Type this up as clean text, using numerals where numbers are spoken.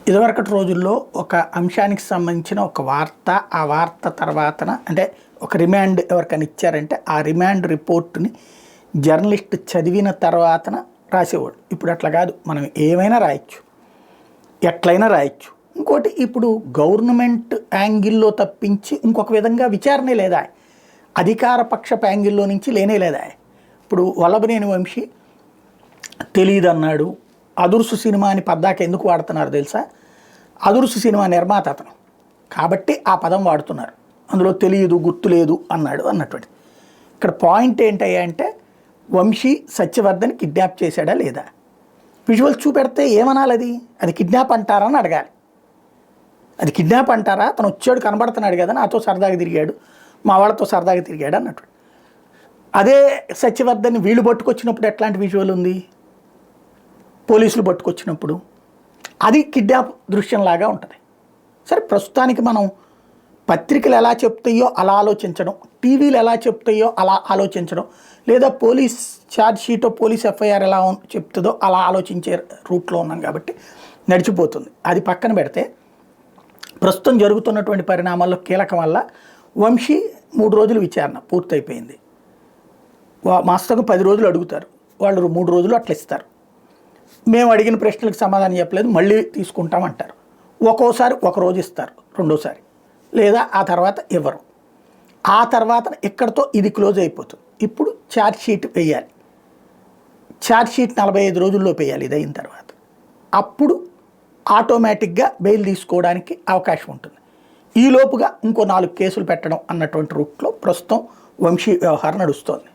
ఇదివరకటి రోజుల్లో ఒక అంశానికి సంబంధించిన ఒక వార్త, ఆ వార్త తర్వాతన అంటే ఒక రిమాండ్ ఎవరికైనా ఇచ్చారంటే ఆ రిమాండ్ రిపోర్ట్ని జర్నలిస్ట్ చదివిన తర్వాతన రాసేవాడు. ఇప్పుడు అట్లా కాదు, మనం ఏమైనా రాయొచ్చు, ఎట్లయినా రాయొచ్చు. ఇంకోటి, ఇప్పుడు గవర్నమెంట్ యాంగిల్లో తప్పించి ఇంకొక విధంగా విచారణే లేదా, అధికార పక్షపు యాంగిల్లో నుంచి లేనే లేదా. ఇప్పుడు వల్లభనేని వంశీ తెలియదు అన్నాడు. అదుర్సు సినిమాని పద్దాక ఎందుకు వాడుతున్నారు తెలుసా? అదుర్సు సినిమా నిర్మాత అతను కాబట్టి ఆ పదం వాడుతున్నారు. అందులో తెలియదు, గుర్తులేదు అన్నాడు అన్నటువంటి. ఇక్కడ పాయింట్ ఏంటయ్యా అంటే, వంశీ సత్యవర్ధన్ కిడ్నాప్ చేశాడా లేదా? విజువల్స్ చూపెడితే ఏమనాలి? అది కిడ్నాప్ అంటారా అని అడగాలి. అది కిడ్నాప్ అంటారా? అతను వచ్చాడు, కనబడుతున్నాడు కదా, నాతో సరదాగా తిరిగాడు, మా వాళ్ళతో సరదాగా తిరిగాడు అన్నట్టు. అదే సత్యవర్ధన్ వీళ్ళు పట్టుకొచ్చినప్పుడు ఎట్లాంటి విజువల్ ఉంది? పోలీసులు పట్టుకొచ్చినప్పుడు అది కిడ్నాప్ దృశ్యంలాగా ఉంటుంది. సరే, ప్రస్తుతానికి మనం పత్రికలు ఎలా చెప్తాయో అలా ఆలోచించడం, టీవీలు ఎలా చెప్తాయో అలా ఆలోచించడం, లేదా పోలీస్ ఛార్జ్ షీటో పోలీస్ ఎఫ్ఐఆర్ ఎలా చెప్తుందో అలా ఆలోచించే రూట్లో ఉన్నాం కాబట్టి నడిచిపోతుంది. అది పక్కన పెడితే ప్రస్తుతం జరుగుతున్నటువంటి పరిణామాల్లో కీలకం వల్ల వంశీ 3 రోజులు విచారణ పూర్తయిపోయింది. మాస్టర్కు 10 రోజులు అడుగుతారు, వాళ్ళు 3 రోజులు అట్లా ఇస్తారు. మేము అడిగిన ప్రశ్నలకు సమాధానం చెప్పలేదు, మళ్ళీ తీసుకుంటామంటారు. ఒక్కోసారి 1 రోజు ఇస్తారు, రెండోసారి, లేదా ఆ తర్వాత ఇవ్వరు. ఆ తర్వాత ఇక్కడతో ఇది క్లోజ్ అయిపోతుంది. ఇప్పుడు ఛార్జ్ షీట్ వేయాలి. ఛార్జ్ షీట్ 45 రోజుల్లో వేయాలి. ఇది అయిన తర్వాత అప్పుడు ఆటోమేటిక్గా బెయిల్ తీసుకోవడానికి అవకాశం ఉంటుంది. ఈ లోపుగా ఇంకో 4 కేసులు పెట్టడం అన్నటువంటి రూట్లో ప్రస్తుతం వంశీ వ్యవహారం నడుస్తోంది.